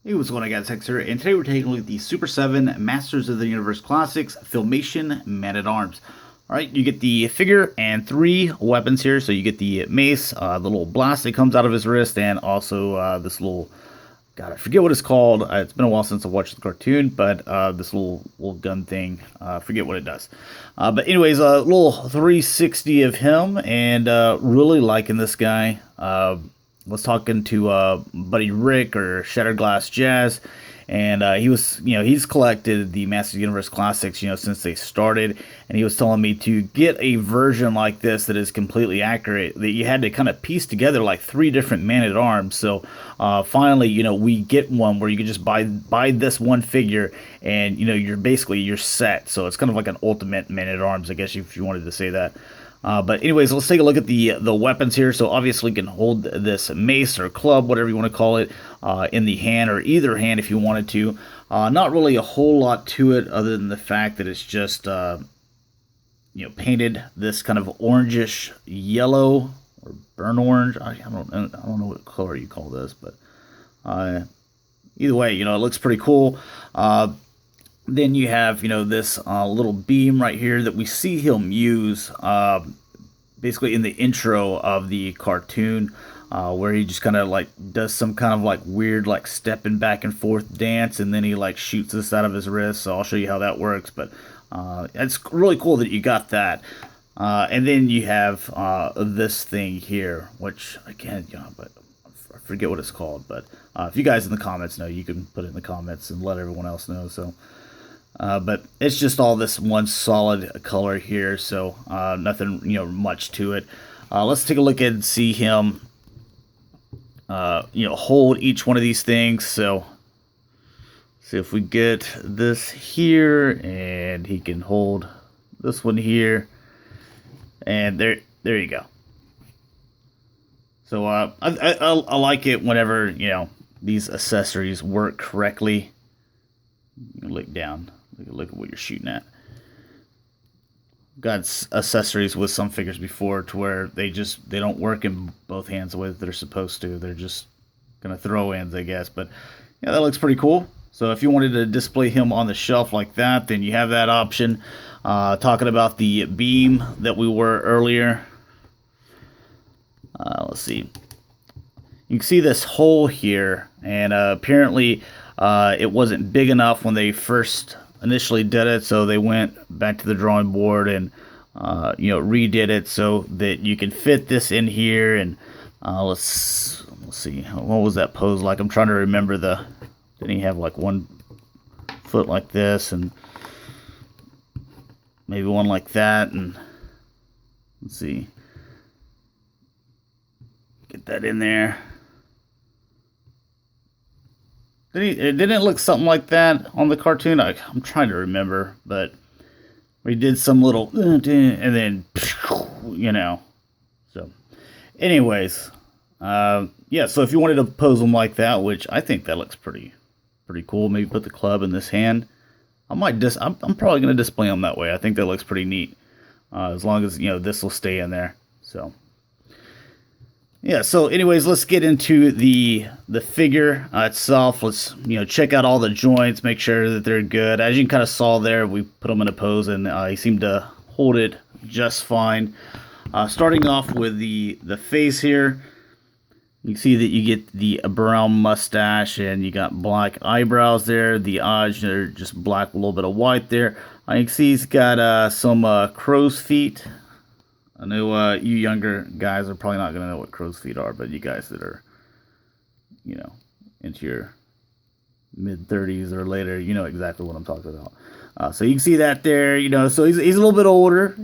Hey, what's going on, guys? Hex here, and today we're taking a look at the Super 7 Masters of the Universe Classics Filmation Man-at-Arms. Alright, you get the figure and 3 weapons here. So you get the mace, the little blast that comes out of his wrist, and also this little, God, I forget what it's called. It's been a while since I watched the cartoon, but this little gun thing, I forget what it does. But anyways, a little 360 of him, and really liking this guy. Was talking to buddy Rick or Shattered Glass Jazz, and he was, he's collected the Masters of the Universe Classics, since they started, and he was telling me to get a version like this that is completely accurate, that you had to kind of piece together like 3 different Man-at-Arms. So finally, we get one where you can just buy this one figure, and you're set. So it's kind of like an ultimate Man-at-Arms, I guess, if you wanted to say that. But anyways, let's take a look at the weapons here. So obviously you can hold this mace or club, whatever you want to call it, in the hand, or either hand if you wanted to. Not really a whole lot to it other than the fact that it's just painted this kind of orangish yellow or burnt orange. I don't know what color you call this, but either way, it looks pretty cool. Then you have, this little beam right here that we see him use basically in the intro of the cartoon, where he just kind of like does some kind of like weird like stepping back and forth dance, and then he like shoots this out of his wrist. So I'll show you how that works. But it's really cool that you got that. And then you have this thing here, which again, but I forget what it's called. But if you guys in the comments know, you can put it in the comments and let everyone else know. So. But it's just all this one solid color here, so nothing much to it. Let's take a look and see him hold each one of these things. So see if we get this here, and he can hold this one here, and there you go. So I like it whenever these accessories work correctly. Look down. Look at what you're shooting at. Got accessories with some figures before to where they don't work in both hands the way that they're supposed to. They're just gonna throw ins, I guess. But yeah, that looks pretty cool. So if you wanted to display him on the shelf like that, then you have that option. Talking about the beam that we were earlier. Let's see. You can see this hole here, and apparently it wasn't big enough when they first initially did it, so they went back to the drawing board and redid it so that you can fit this in here. And let's see, what was that pose like? I'm trying to remember didn't he have like one foot like this and maybe one like that? And let's see, get that in there. Didn't it look something like that on the cartoon? I'm trying to remember, but we did some little and then So, anyways, yeah. So if you wanted to pose them like that, which I think that looks pretty cool. Maybe put the club in this hand. I'm probably gonna display them that way. I think that looks pretty neat. As long as this will stay in there. So. Yeah, so anyways, let's get into the figure itself. Let's check out all the joints, make sure that they're good. As you kind of saw there, we put him in a pose, and he seemed to hold it just fine. Starting off with the face here, you see that you get the brown mustache, and you got black eyebrows there. The eyes are just black with a little bit of white there. You can see he's got some crow's feet. I know you younger guys are probably not going to know what crow's feet are, but you guys that are, into your mid-30s or later, you know exactly what I'm talking about. So you can see that there, so he's a little bit older,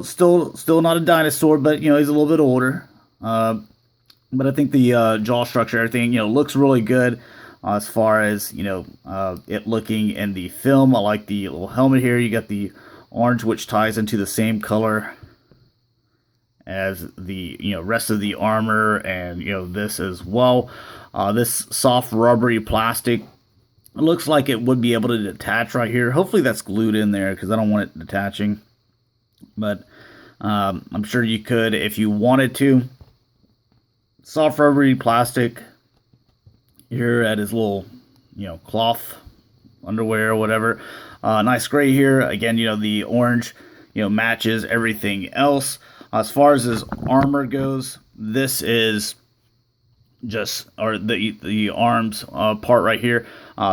still not a dinosaur, but, he's a little bit older. But I think the jaw structure, everything, looks really good. As far as it looking in the film, I like the little helmet here. You got the orange, which ties into the same color as the rest of the armor, and this as well. This soft rubbery plastic, it looks like it would be able to detach right here. Hopefully that's glued in there, because I don't want it detaching, but I'm sure you could if you wanted to. soft rubbery plastic here at his little, cloth underwear or whatever. Nice gray here. Again, the orange, matches everything else. As far as his armor goes, this is or the arms part right here.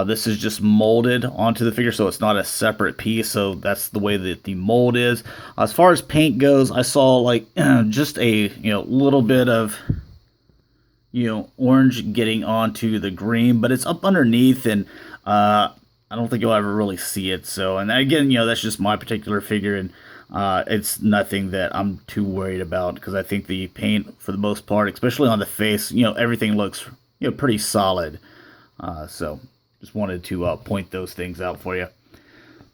This is just molded onto the figure, so it's not a separate piece. So that's the way that the mold is. As far as paint goes, I saw like just a little bit of orange getting onto the green, but it's up underneath, and I don't think you'll ever really see it. So, and again, that's just my particular figure, and it's nothing that I'm too worried about, because I think the paint, for the most part, especially on the face, everything looks pretty solid. So just wanted to point those things out for you.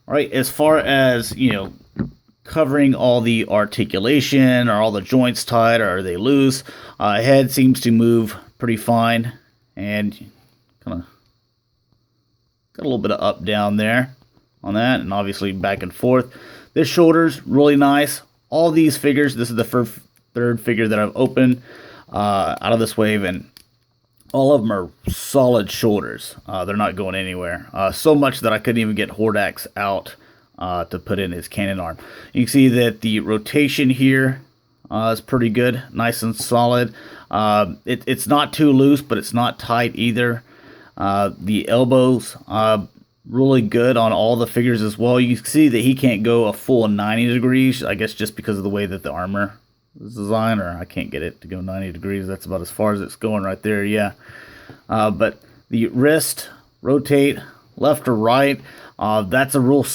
All right, as far as covering all the articulation, are all the joints tight, or are they loose? Head seems to move pretty fine, and kind of got a little bit of up down there on that, and obviously back and forth. This shoulder's really nice. All these figures, this is the third figure that I've opened out of this wave, and all of them are solid shoulders. They're not going anywhere. So much that I couldn't even get Hordax out to put in his cannon arm. You can see that the rotation here is pretty good, nice and solid. It's not too loose, but it's not tight either. The elbows, really good on all the figures as well. You can see that he can't go a full 90 degrees, I guess just because of the way that the armor is designed, or I can't get it to go 90 degrees. That's about as far as it's going right there, yeah. But the wrist, rotate left to right. That's a real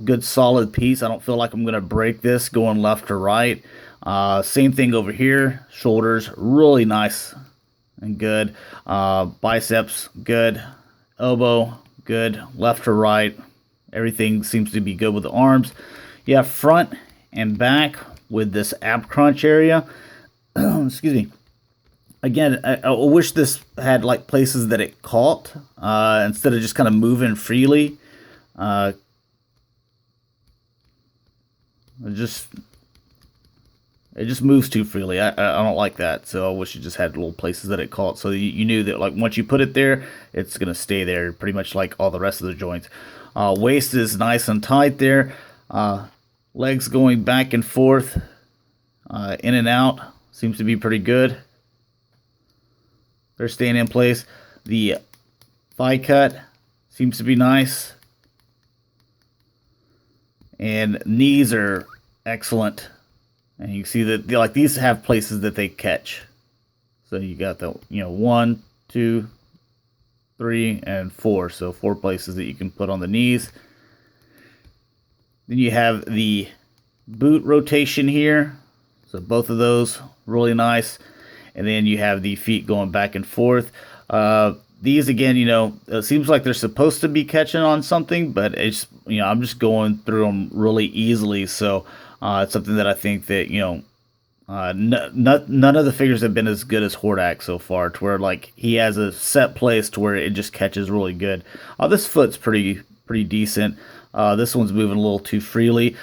good solid piece. I don't feel like I'm going to break this going left to right. Same thing over here. Shoulders, really nice and good. Biceps, good. Elbow, good. Left to right. Everything seems to be good with the arms. Yeah, front and back with this ab crunch area. Excuse me. Again, I wish this had like places that it caught instead of just kind of moving freely. It just moves too freely. I don't like that. So I wish it just had little places that it caught, so you knew that like once you put it there, it's gonna stay there, pretty much like all the rest of the joints. Waist is nice and tight there. Legs going back and forth, in and out, seems to be pretty good. They're staying in place. The thigh cut seems to be nice. And knees are excellent. And you can see that like these have places that they catch. So you got the 1, 2, 3, and 4. So 4 places that you can put on the knees. Then you have the boot rotation here. So both of those really nice. And then you have the feet going back and forth. These again, it seems like they're supposed to be catching on something, but it's I'm just going through them really easily. So it's something that I think that none of the figures have been as good as Hordak so far, to where like he has a set place to where it just catches really good. This foot's pretty decent. This one's moving a little too freely.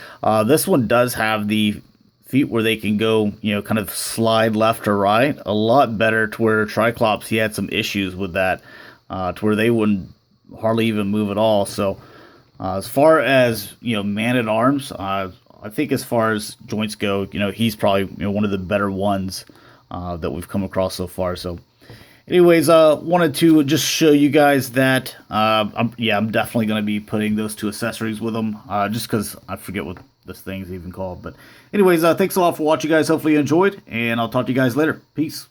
This one does have the feet where they can go, kind of slide left or right a lot better, to where Triclops, he had some issues with that, to where they wouldn't hardly even move at all. So as far as man-at-arms, I think as far as joints go, he's probably one of the better ones that we've come across so far. So anyways, wanted to just show you guys that I'm definitely going to be putting those 2 accessories with them, just because I forget what this thing's even called. But anyways, thanks a lot for watching, guys. Hopefully you enjoyed, and I'll talk to you guys later. Peace.